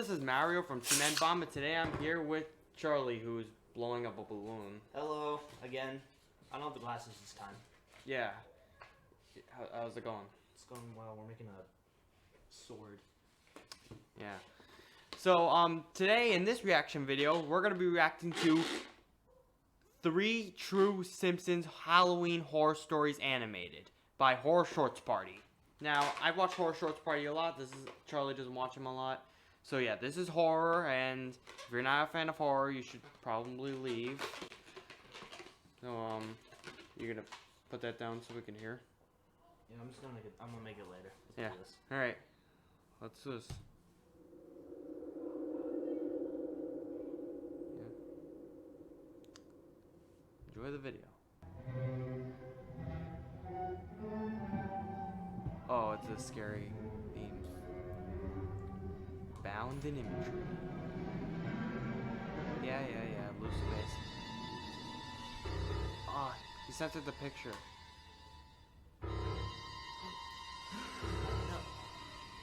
this is Mario from Cement Bomb, and today I'm here with Charlie, who's blowing up a balloon. Hello, again. I don't have the glasses this time. Yeah. How's it going? It's going well. We're making a sword. Yeah. So, today in this reaction video, we're going to be reacting to 3 true Simpsons Halloween horror stories animated by Horror Shorts Party. Now, I watch Horror Shorts Party a lot. Charlie doesn't watch them a lot. So yeah, this is horror, and if you're not a fan of horror, you should probably leave. So, you're gonna put that down so we can hear? Yeah, I'm gonna make it later. Let's do this. Alright. Let's do this. Yeah. Enjoy the video. Oh, it's a scary theme. Bound in imagery. Yeah, loose space. Ah, he sent it the picture.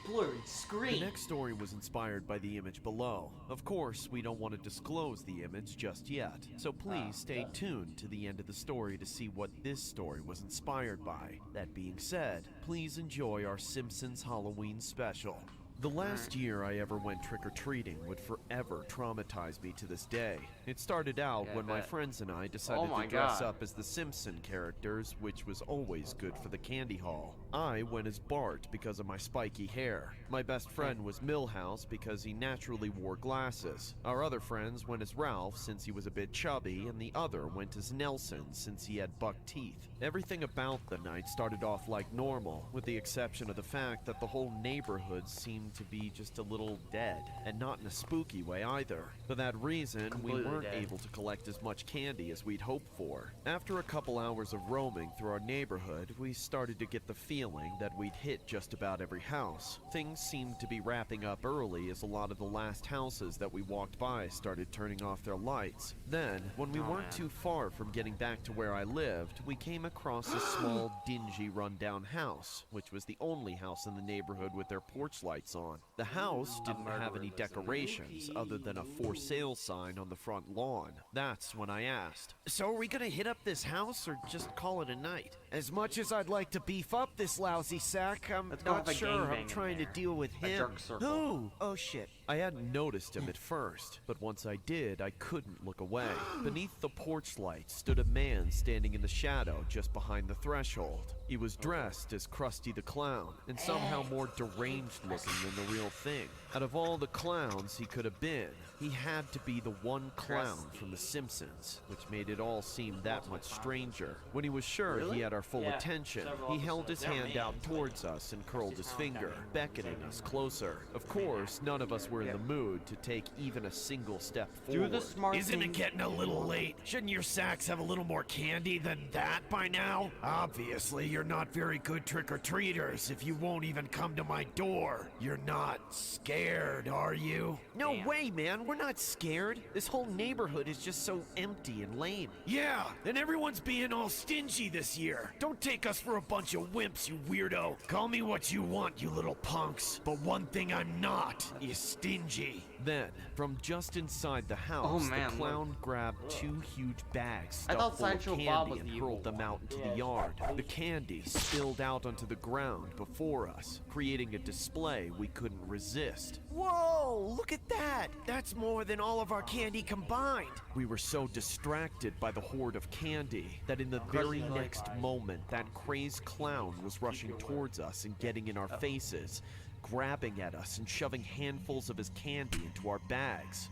Blurry screen. The next story was inspired by the image below. Of course, we don't want to disclose the image just yet, so please stay tuned to the end of the story to see what this story was inspired by. That being said, please enjoy our Simpsons Halloween special. The last year I ever went trick-or-treating would forever traumatize me to this day. It started out when my friends and I decided to dress up as the Simpson characters, which was always good for the candy haul. I went as Bart because of my spiky hair. My best friend was Milhouse because he naturally wore glasses. Our other friends went as Ralph since he was a bit chubby, and the other went as Nelson since he had buck teeth. Everything about the night started off like normal, with the exception of the fact that the whole neighborhood seemed to be just a little dead, and not in a spooky way either. For that reason, we weren't able to collect as much candy as we'd hoped for. After a couple hours of roaming through our neighborhood, we started to get the feeling that we'd hit just about every house. Things seemed to be wrapping up early as a lot of the last houses that we walked by started turning off their lights. Then, when we weren't too far from getting back to where I lived, we came across a small, dingy, rundown house, which was the only house in the neighborhood with their porch lights on. The house didn't have any decorations other than a for sale sign on the front lawn. That's when I asked, "So are we gonna hit up this house or just call it a night? As much as I'd like to beef up this lousy sack, I'm not sure I'm trying to deal with him." Who? Oh shit. I hadn't noticed him at first, but once I did, I couldn't look away. Beneath the porch light stood a man standing in the shadow just behind the threshold. He was dressed as Krusty the Clown, and somehow more deranged looking than the real thing. Out of all the clowns he could have been, he had to be the one clown from The Simpsons, which made it all seem that much stranger. When he was sure he had our full attention, he held his hand out towards us and curled his finger, beckoning us closer. Of course, none of us were in the mood to take even a single step forward. Isn't it getting a little late? Shouldn't your sacks have a little more candy than that by now? Obviously, you're not very good trick-or-treaters if you won't even come to my door. You're not scared, are you? No way, man. We're not scared. This whole neighborhood is just so empty and lame. Yeah, and everyone's being all stingy this year. Don't take us for a bunch of wimps, you weirdo. Call me what you want, you little punks. But one thing I'm not is stingy. Then, from just inside the house, the clown grabbed 2 huge bags stuffed full of candy and hurled them out into the yard. The candy spilled out onto the ground before us, creating a display we couldn't resist. Whoa, look at that! That's more than all of our candy combined. We were so distracted by the horde of candy that in the very next moment, that crazed clown was rushing towards us and getting in our faces, grabbing at us and shoving handfuls of his candy into our bags.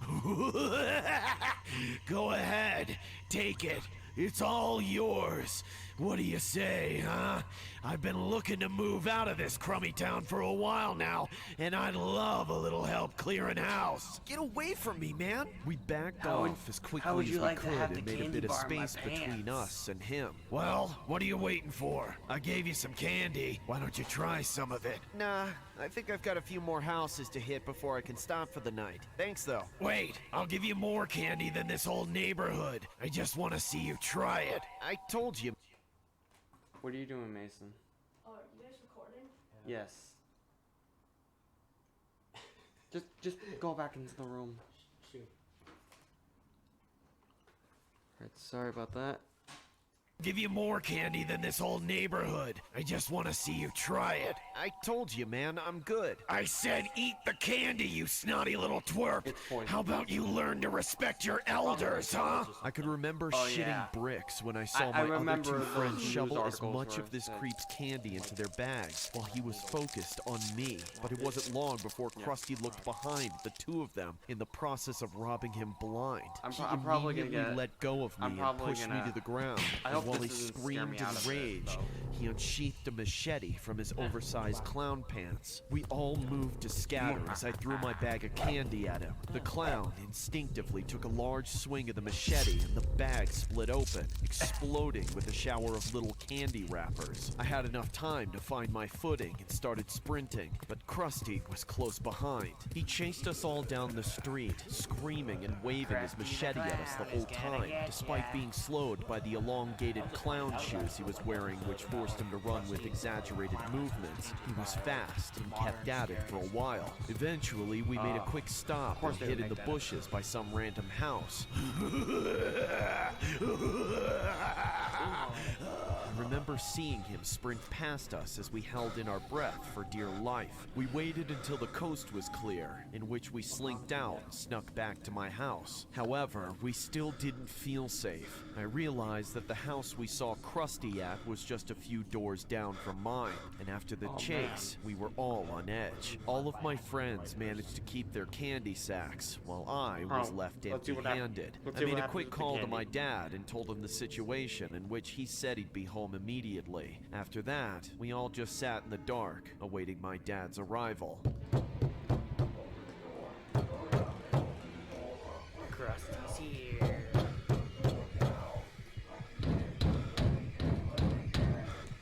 Go ahead, take it. It's all yours. What do you say, huh? I've been looking to move out of this crummy town for a while now, and I'd love a little help clearing house. Get away from me, man! We backed off as quickly as we could and made a bit of space between us and him. Well, what are you waiting for? I gave you some candy. Why don't you try some of it? Nah, I think I've got a few more houses to hit before I can stop for the night. Thanks, though. Wait, I'll give you more candy than this whole neighborhood. I just want to see you try it. I told you. What are you doing, Mason? Oh, are you guys recording? Yes. Just go back into the room. Shoot. Alright, sorry about that. Give you more candy than this whole neighborhood. I just want to see you try it. I told you, man, I'm good. I said eat the candy, you snotty little twerp. It's poison. How about you learn to respect your elders, huh? I could remember Oh, shitting yeah. bricks when I saw I my other remember two those friends news shovel as articles much where of this it said- creep's candy into their bags while he was focused on me. But it wasn't long before Krusty looked behind the two of them in the process of robbing him blind. I'm He probably gonna immediately get- let go of me I'm and probably pushed me gonna- to the ground. I And hope while this he doesn't scare screamed me in out of it, rage, though. he unsheathed a machete from his oversized clown pants. We all moved to scatter as I threw my bag of candy at him. The clown instinctively took a large swing of the machete and the bag split open, exploding with a shower of little candy wrappers. I had enough time to find my footing and started sprinting, but Krusty was close behind. He chased us all down the street, screaming and waving his machete at us the whole time, despite being slowed by the elongated clown shoes he was wearing, which forced him to run with exaggerated movements. He was fast and kept at it for a while. Eventually, we made a quick stop and they hid would in the make that. bushes by some random house. I remember seeing him sprint past us as we held in our breath for dear life. We waited until the coast was clear, in which we slinked out and snuck back to my house. However, we still didn't feel safe. I realized that the house we saw Krusty at was just a few doors down from mine, and after the chase, we were all on edge. All of my friends managed to keep their candy sacks, while I was Oh, left let's see what hap- empty-handed. let's I see made what a happens quick with the call to candy. my dad and told him the situation, in which he said he'd be home immediately. After that, we all just sat in the dark, awaiting my dad's arrival. Krusty's here.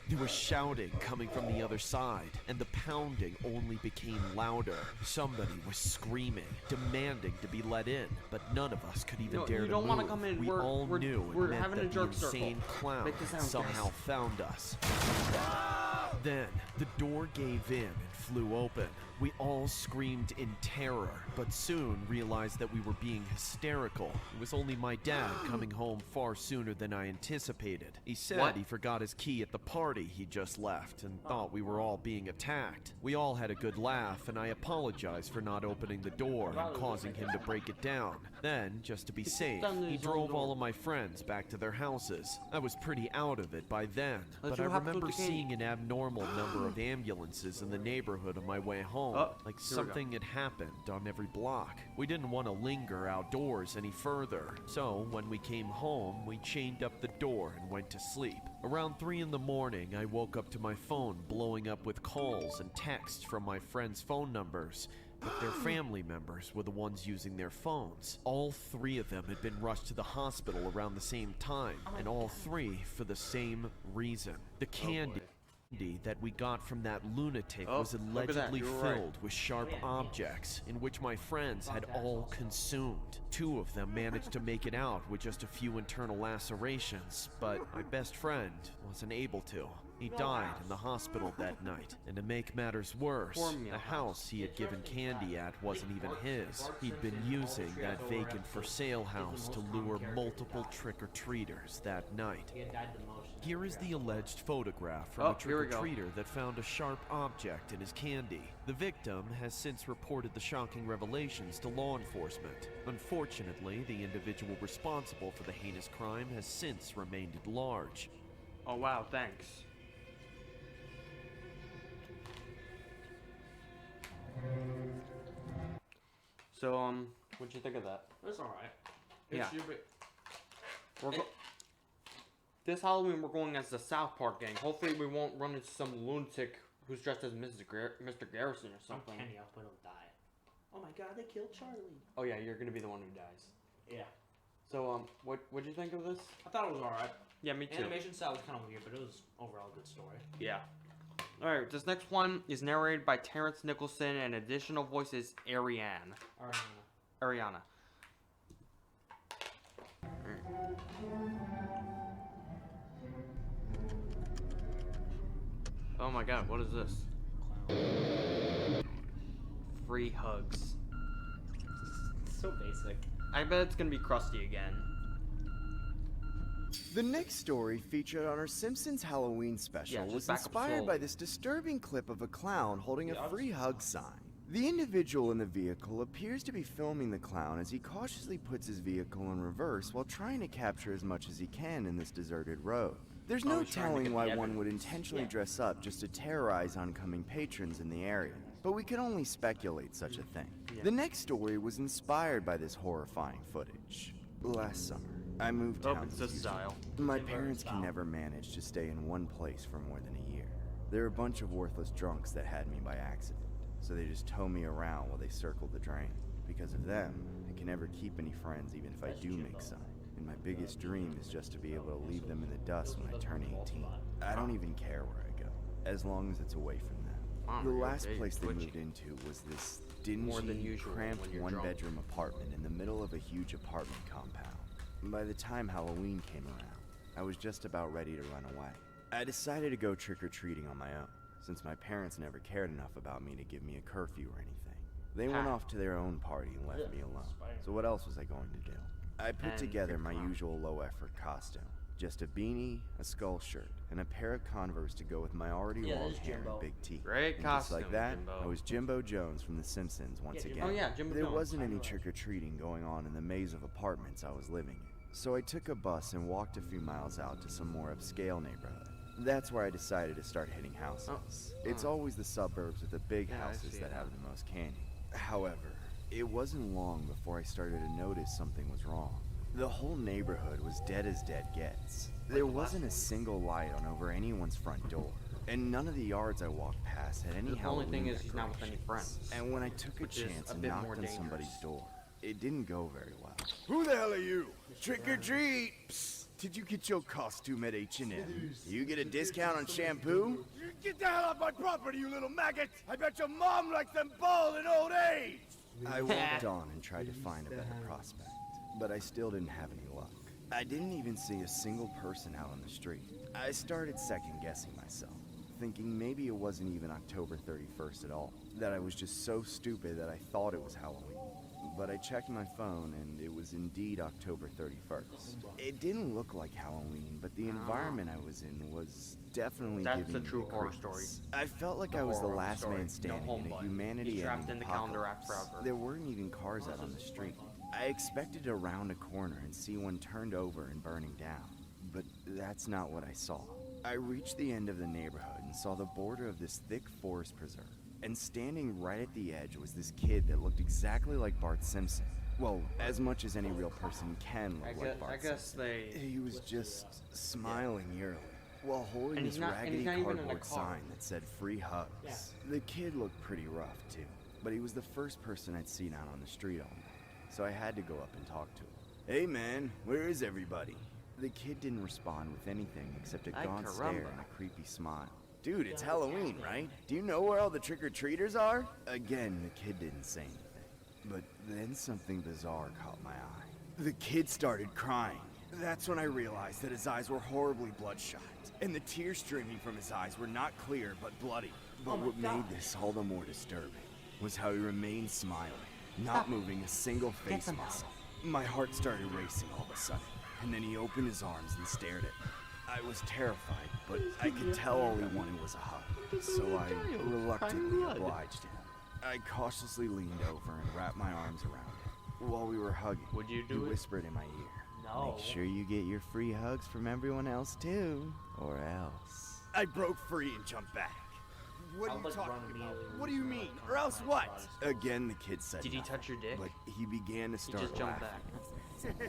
There was shouting coming from the other side, and the pounding only became louder. Somebody was screaming, demanding to be let in, but none of us could even No, dare you to don't move. wanna come in. We We're- all we're- knew we're it meant having a that the jerk circle. insane clown Make the sound, somehow guys. found us. Then, the door gave in and flew open. We all screamed in terror, but soon realized that we were being hysterical. It was only my dad coming home far sooner than I anticipated. He said What? he forgot his key at the party he just left and thought we were all being attacked. We all had a good laugh, and I apologized for not opening the door and causing him to break it down. Then, just to be safe, done he his own drove all door. of my friends back to their houses. I was pretty out of it by then, Let's but see I what happens with remember the candy. seeing an abnormal number of ambulances in the neighborhood on my way home. Oh, Like here we go. something had happened on every block. We didn't want to linger outdoors any further, so when we came home, we chained up the door and went to sleep. Around 3 in the morning, I woke up to my phone blowing up with calls and texts from my friends' phone numbers. But their family members were the ones using their phones. All 3 of them had been rushed to the hospital around the same time, and all 3 for the same reason. The candy that we got from that lunatic Oh, was look at that, allegedly you were right. filled with sharp objects, in which my friends had all consumed. 2 of them managed to make it out with just a few internal lacerations, but my best friend wasn't able to. He died in the hospital that night, and to make matters worse, Poor Meal the house he had given candy at wasn't even his. He'd been using that vacant for sale house to lure multiple trick-or-treaters that night. He had died the most. Here is the alleged photograph from Oh, a here we go. trick-or-treater that found a sharp object in his candy. The victim has since reported the shocking revelations to law enforcement. Unfortunately, the individual responsible for the heinous crime has since remained at large. Oh wow, thanks. So what'd you think of that? That's alright. Yeah. It's stupid. We're go- this Halloween we're going as the South Park gang. Hopefully we won't run into some lunatic who's dressed as Mr. Garrison or I'm something. Kenny, I'll put him die. Oh my god, they killed Charlie. Oh yeah, you're gonna be the one who dies. Yeah. So what'd you think of this? I thought it was alright. Yeah, me too. Animation style was kind of weird, but it was overall a good story. Yeah. Alright, this next one is narrated by Terrence Nicholson and additional voices Ariana. Ariana. Oh my god, what is this? Clown. Free hugs. So basic. I bet it's gonna be Krusty again. The next story featured on our Simpsons Halloween special Yeah, just was back up inspired slowly. by this disturbing clip of a clown holding Yeah, a I'll free just- hug sign. The individual in the vehicle appears to be filming the clown as he cautiously puts his vehicle in reverse while trying to capture as much as he can in this deserted road. There's no he's trying to telling get why the one would evidence. intentionally Yeah. dress up just to terrorize oncoming patrons in the area, but we can only speculate such a thing. Yeah. The next story was inspired by this horrifying footage. Last summer, I moved Oh, towns it's as this usual. style. My They were parents can style. never manage to stay in one place for more than a year. They're a bunch of worthless drunks that had me by accident, so they just tow me around while they circled the drain. Because of them, I can never keep any friends even if I do make some. And my biggest dream is just to be able to leave them in the dust when I turn 18. I don't even care where I go, as long as it's away from them. Wow, The you're last very place they twitchy. moved into was this More than dingy, usual cramped when you're drunk. one-bedroom apartment in the middle of a huge apartment compound. By the time Halloween came around, I was just about ready to run away. I decided to go trick-or-treating on my own, since my parents never cared enough about me to give me a curfew or anything. They went Ah. off to their own party and left me alone. So what else was I going to do? I put And together you're my clown. usual low-effort costume. Just a beanie, a skull shirt, and a pair of Converse to go with my already Yeah, long there's hair Jimbo. and big teeth. Great And just like costume, that, Jimbo. I was Jimbo Jones from The Simpsons once Yeah, again. Jimbo. Oh yeah, Jimbo There Jones. wasn't any trick-or-treating going on in the maze of apartments I was living in. So I took a bus and walked a few miles out to some more upscale neighborhood. That's where I decided to start hitting houses. It's always the suburbs with the big Yeah, I houses see that it. have the most candy. However, it wasn't long before I started to notice something was wrong. The whole neighborhood was dead as dead gets. There wasn't a single light on over anyone's front door. And none of the yards I walked past had any The only thing Halloween is he's not with any decorations. friends, And when I took a which is chance a and bit knocked more on somebody's dangerous. door, it didn't go very well. Who the hell are you? Trick or treat! Psst. Did you get your costume at H&M? You get a discount on shampoo? Get the hell off my property, you little maggot! I bet your mom likes them bald in old age! I walked on and tried to find a better prospect, but I still didn't have any luck. I didn't even see a single person out on the street. I started second-guessing myself, thinking maybe it wasn't even October 31st at all, that I was just so stupid that I thought it was Halloween. But I checked my phone and it was indeed October 31st. It didn't look like Halloween, but the environment I was in was definitely That's giving the me true horror creeps. story. I felt like I was the horror last story. man No standing in homebody. a humanity He's trapped ending in the calendar app apocalypse. forever. There weren't even cars out on the street. I expected to round a corner and see one turned over and burning down, but that's not what I saw. I reached the end of the neighborhood and saw the border of this thick forest preserve. And standing right at the edge was this kid that looked exactly like Bart Simpson. Well, as much as any real person can look like Bart I guess Simpson. they. He was just smiling eerily while holding And this he's not raggedy even in a cardboard car. sign that said free hugs. Yeah. The kid looked pretty rough too, but he was the first person I'd seen out on the street all night, so I had to go up and talk to him. Hey man, where is everybody? The kid didn't respond with anything except a Ay, gaunt stare caramba. and a creepy smile. Dude, it's Halloween, right? Do you know where all the trick-or-treaters are? Again, the kid didn't say anything. But then something bizarre caught my eye. The kid started crying. That's when I realized that his eyes were horribly bloodshot, and the tears streaming from his eyes were not clear but bloody. But what made this all the more disturbing was how he remained smiling, not moving a single face them out. muscle. My heart started racing all of a sudden, and then he opened his arms and stared at me. I was terrified, but I could tell all he wanted was a hug, so I reluctantly obliged him. I cautiously leaned over and wrapped my arms around him. While we were hugging, Would you he do it? whispered in my ear, No. "Make sure you get your free hugs from everyone else too, or else." I broke free and jumped back. What I'll, are you like, run talking about? immediately What do you when mean? someone Or else comes what? behind my body. Again, the kid said Did he nothing, touch your dick? but he began to He start just jumped laughing. back.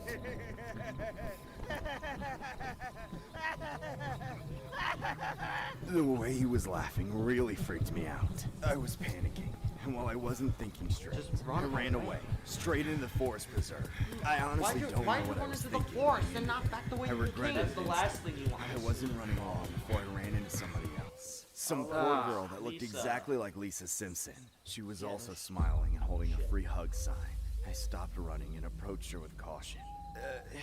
The way he was laughing really freaked me out. I was panicking, and while I wasn't thinking straight, Just run I ran away, straight into the forest preserve. I honestly don't know Why'd you what I run was into the thinking. forest and not back the way I you regret came? it. That's the last thing you want. I wasn't running along before I ran into somebody else. Some poor Ah, girl that looked Lisa. exactly like Lisa Simpson. She was also smiling and holding a free hug sign. I stopped running and approached her with caution.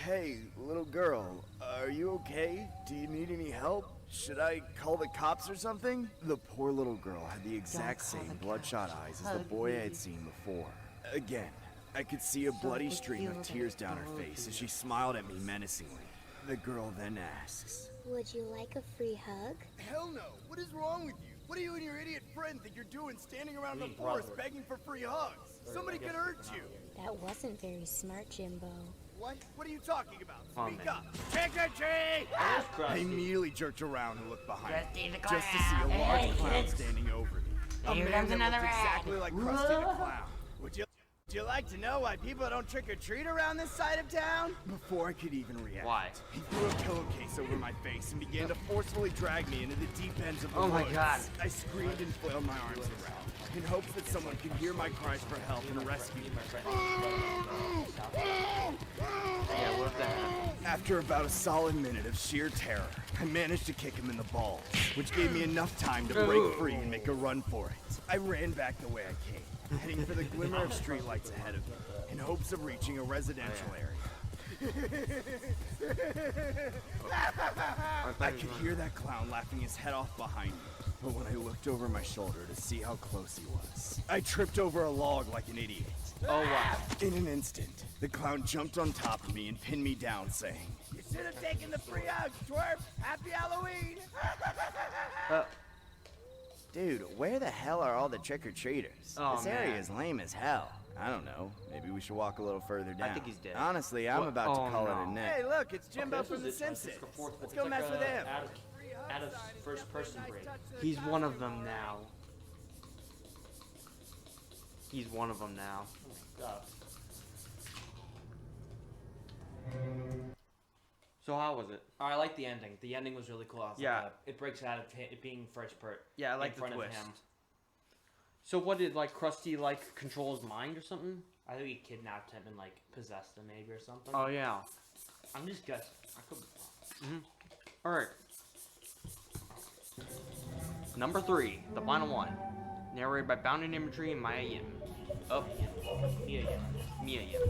Hey, little girl, are you okay? Do you need any help? Should I call the cops or something? The poor little girl had the exact call same the bloodshot eyes as the boy I had seen before. Again, I could see a bloody stream of tears down her face as she smiled at me menacingly. The girl then asks, Would you like a free hug? Hell no! What is wrong with you? What do you and your idiot friend think you're doing standing around in the forest begging for free hugs? Somebody could hurt you! That wasn't very smart, Jimbo. What? What are you talking about? Oh, Speak man. up! Trick or treat! There's I Krusty. immediately jerked around and looked behind Krusty me, the just to see a Clown. large Hey, clown kids. standing over me. A Here man comes that another looked ad. exactly like Krusty the Clown. Would you like to know why people don't trick or treat around this side of town? Before I could even react, Why? he threw a pillowcase over my face and began to forcefully drag me into the deep ends of the Oh my woods. God. I screamed and flailed my arms around in hopes that someone could hear my cries for help and rescue me. Yeah, what the heck? After about a solid minute of sheer terror, I managed to kick him in the balls, which gave me enough time to break free and make a run for it. I ran back the way I came, heading for the glimmer of streetlights ahead of me, in hopes of reaching a residential area. I could hear that clown laughing his head off behind me, but when I looked over my shoulder to see how close he was, I tripped over a log like an idiot. Oh wow. In an instant, the clown jumped on top of me and pinned me down, saying, You should have taken the free hugs, twerp! Happy Halloween! Dude, where the hell are all the trick-or-treaters? Oh, This area man. is lame as hell. I don't know. Maybe we should walk a little further down. think he's dead. Honestly, I'm What? about to Oh, call it no. a night. Hey, look, it's Jimbo from The This was Simpsons. the fourth one. Let's It's go mess like with a him. Out of first person break. He's one of them now. He's one of them now. Oh my god. So how was it? I like the ending. The ending was really cool. I was Yeah. Like, it breaks out of it being first part. Yeah, I like in the front twist. of him. So what did like Krusty like control his mind or something? I think he kidnapped him and like possessed him maybe or something. Oh yeah. I'm just guessing. I could be wrong. All right. Number 3, the final one, narrated by Bounding Imagery and Maya Yim. Oh, Yeah, yeah. Mia Yim.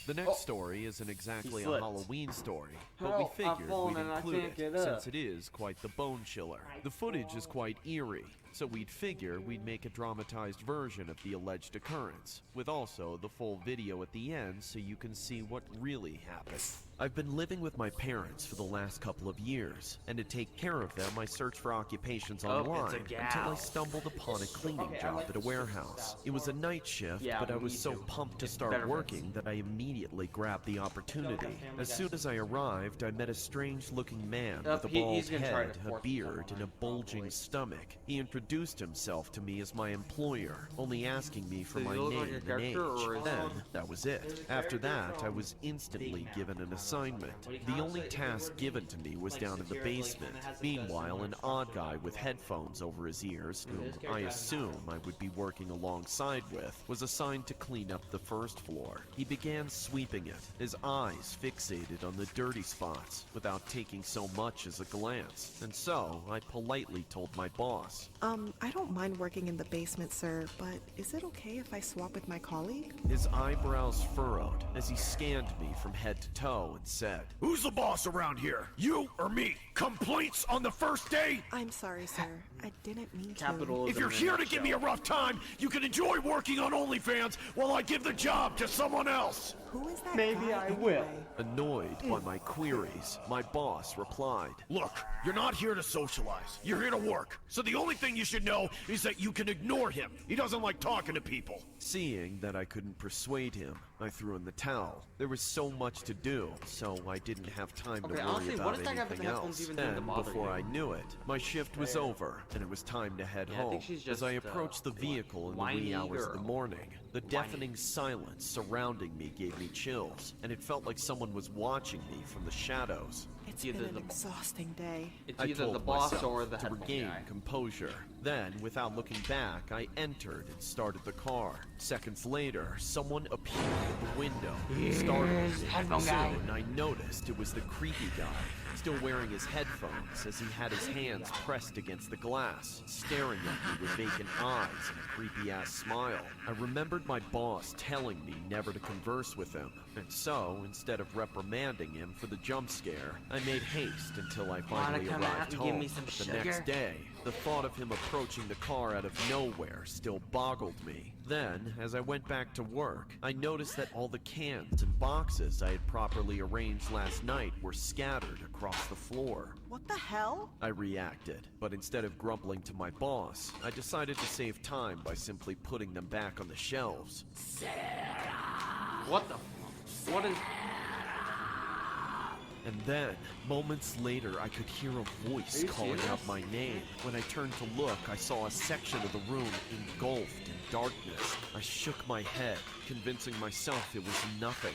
The next story isn't exactly a slipped. Halloween story, but Help, we I've figured fallen we'd and I include can't it get up. since it is quite the bone chiller. The footage is quite eerie, so we'd figure we'd make a dramatized version of the alleged occurrence, with also the full video at the end so you can see what really happened. I've been living with my parents for the last couple of years, and to take care of them I searched for occupations Oh, it's a online until I gal. stumbled upon a cleaning job at a warehouse. It was a night shift, Yeah, but I me was so too. pumped to It's start better working that I immediately grabbed the opportunity. As soon as I arrived, I met a strange-looking man with a bald he's gonna try head, to a force beard, someone, and a bulging probably. stomach. He introduced himself to me as my employer, only asking me for Does he my look like name a and character, or age. is Then, it- that was it. After that, I was instantly given an assignment. The only task given to me was down in the basement. Meanwhile, an odd guy with headphones over his ears, whom I assume I would be working alongside with, was assigned to clean up the first floor. He began sweeping it, his eyes fixated on the dirty spots, without taking so much as a glance. And so, I politely told my boss. I don't mind working in the basement, sir, but is it okay if I swap with my colleague? His eyebrows furrowed as he scanned me from head to toe and said, Who's the boss around here? You or me? Complaints on the first day? I'm sorry, sir. I didn't mean to. Capitalism. If you're in a here to give me a rough time, you can enjoy working on OnlyFans while I give the job to someone else. Who is that Maybe guy I will. anyway? Annoyed by my queries, my boss replied, Look, you're not here to socialize. You're here to work. So the only thing you should know is that you can ignore him. He doesn't like talking to people. Seeing that I couldn't persuade him, I threw in the towel. There was so much to do, so I didn't have time to Okay, worry honestly, what about does that guy with anything the headphones else. even do to Then, bother before you? I knew it, my shift was over, and it was time to head Yeah, I home. think she's As I just, approached the vehicle in the whiny wee hours of the girl. morning, the deafening silence surrounding me gave me chills, and it felt like someone was watching me from the shadows. It's Either been an the- exhausting day. It's I either told the boss myself or the to headphone regain guy. composure. Then, without looking back, I entered and started the car. Seconds later, someone appeared at the window, startled me. headphone guy. Soon, I noticed it was the creepy guy, still wearing his headphones as he had his hands pressed against the glass, staring at me with vacant eyes and a creepy-ass smile. I remembered my boss telling me never to converse with him, and so, instead of reprimanding him for the jump scare, I made haste until I finally come out arrived and give home. me some The sugar? next day, The thought of him approaching the car out of nowhere still boggled me. Then, as I went back to work, I noticed that all the cans and boxes I had properly arranged last night were scattered across the floor. What the hell? I reacted, but instead of grumbling to my boss, I decided to save time by simply putting them back on the shelves. What the fuck? What is... And then, moments later, I could hear a voice calling out my name. When I turned to look, I saw a section of the room engulfed in darkness. I shook my head, convincing myself it was nothing.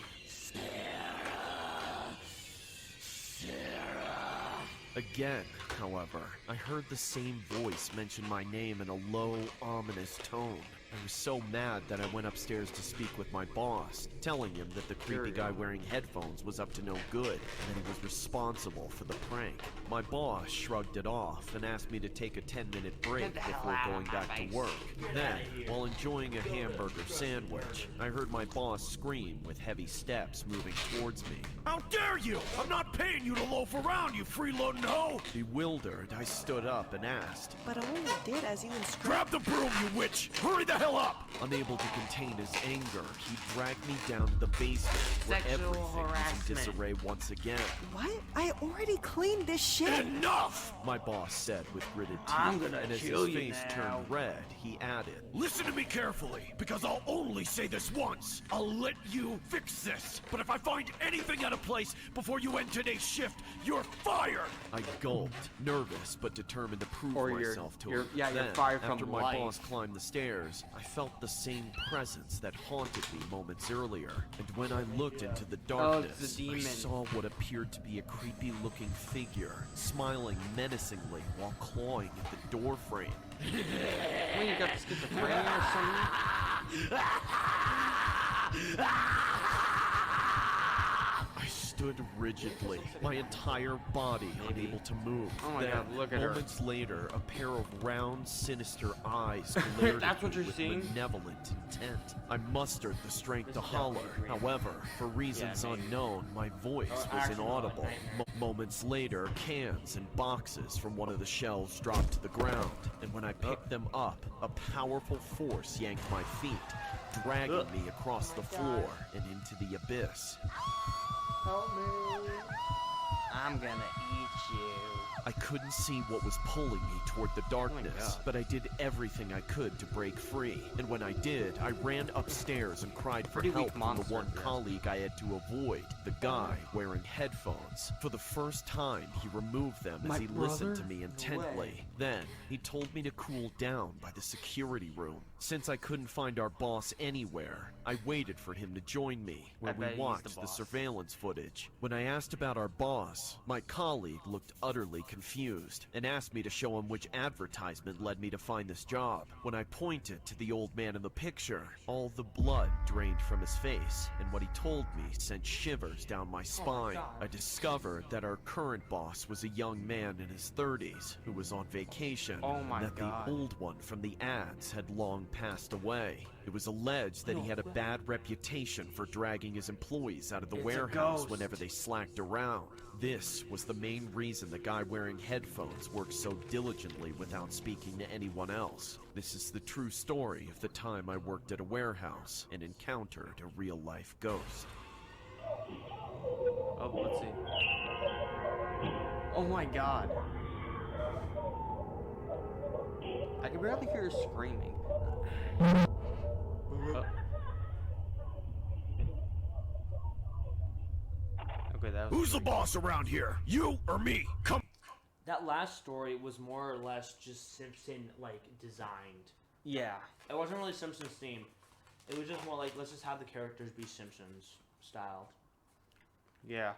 Again, however, I heard the same voice mention my name in a low, ominous tone. I was so mad that I went upstairs to speak with my boss, telling him that the creepy guy wearing headphones was up to no good and that he was responsible for the prank. My boss shrugged it off and asked me to take a 10-minute break before going back to work. Then, while enjoying a hamburger sandwich, I heard my boss scream with heavy steps moving towards me. How dare you! I'm not paying you to loaf around, you freeloading hoe! Bewildered, I stood up and asked. But I only did as you instructed. Grab the broom, you witch! Hurry the hell up! Unable to contain his anger, he dragged me down to the basement where Sexual everything was in harassment. disarray once again. What? I already cleaned this shit. Enough! My boss said with gritted teeth, I'm gonna and as kill his you face now. turned red, he added, Listen to me carefully, because I'll only say this once. I'll let you fix this. But if I find anything out of place before you end today's shift, you're fired! I gulped, nervous but determined to prove Or you're- myself to you're- him. yeah, you're Then, fired from after my life. boss climbed the stairs, I felt the same presence that haunted me moments earlier. And when I looked into the darkness, it's the I demon. saw what appeared to be a creepy-looking figure, smiling menacingly while clawing at the door frame. When you got schizophrenia or something? I stood rigidly, my entire body unable to move. Oh my Then, God, look at her. moments later, a pair of round, sinister eyes glared That's at what me you're with seeing? benevolent intent. I mustered the strength to This is holler. definitely real. However, for reasons maybe. unknown, my voice was actually, no, inaudible. nightmare. Moments later, cans and boxes from one of the shelves dropped to the ground, and when I picked them up, a powerful force yanked my feet, dragging me across the floor and into the abyss. Help me. I'm gonna eat you. I couldn't see what was pulling me toward the darkness, God. but I did everything I could to break free. And when I did, I ran upstairs and cried for Pretty help weak from monster, the one yeah. colleague I had to avoid, the guy wearing headphones. For the first time, he removed them as My he listened to brother? me No intently. way. Then, he told me to cool down by the security room. Since I couldn't find our boss anywhere, I waited for him to join me, where I we bet he's the watched the boss. surveillance footage. When I asked about our boss, my colleague looked utterly confused and asked me to show him which advertisement led me to find this job. When I pointed to the old man in the picture, all the blood drained from his face, and what he told me sent shivers down my spine. I discovered that our current boss was a young man in his 30s who was on vacation, Oh my and that God. the old one from the ads had long passed away. It was alleged that he had a bad reputation for dragging his employees out of the It's a warehouse ghost. whenever they slacked around. This was the main reason the guy wearing headphones worked so diligently without speaking to anyone else. This is the true story of the time I worked at a warehouse and encountered a real-life ghost. Oh, let's see. Oh my God. I can barely hear her screaming. Okay, that was. Who's the boss around here? You or me? Come. That last story was more or less just Simpson like designed. Yeah. It wasn't really Simpsons theme. It was just more like let's just have the characters be Simpsons styled. Yeah.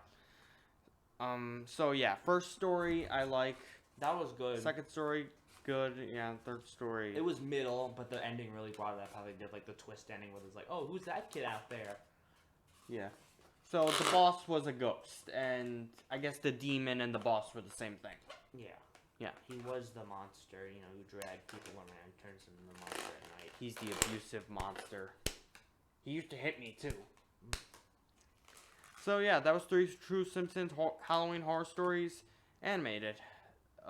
So yeah, first story I like. That was good. Second story, good. Yeah, third story. It was middle, but the ending really brought it up. How they did like the twist ending, where it's like, oh, who's that kid out there? Yeah. So the boss was a ghost, and I guess the demon and the boss were the same thing. Yeah. Yeah. He was the monster, you know, who dragged people around, turns into the monster at night. He's the abusive monster. He used to hit me too. So yeah, that was 3 True Simpsons Halloween Horror Stories animated.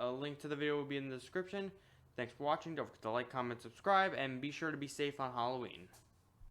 A link to the video will be in the description. Thanks for watching. Don't forget to like, comment, subscribe, and be sure to be safe on Halloween.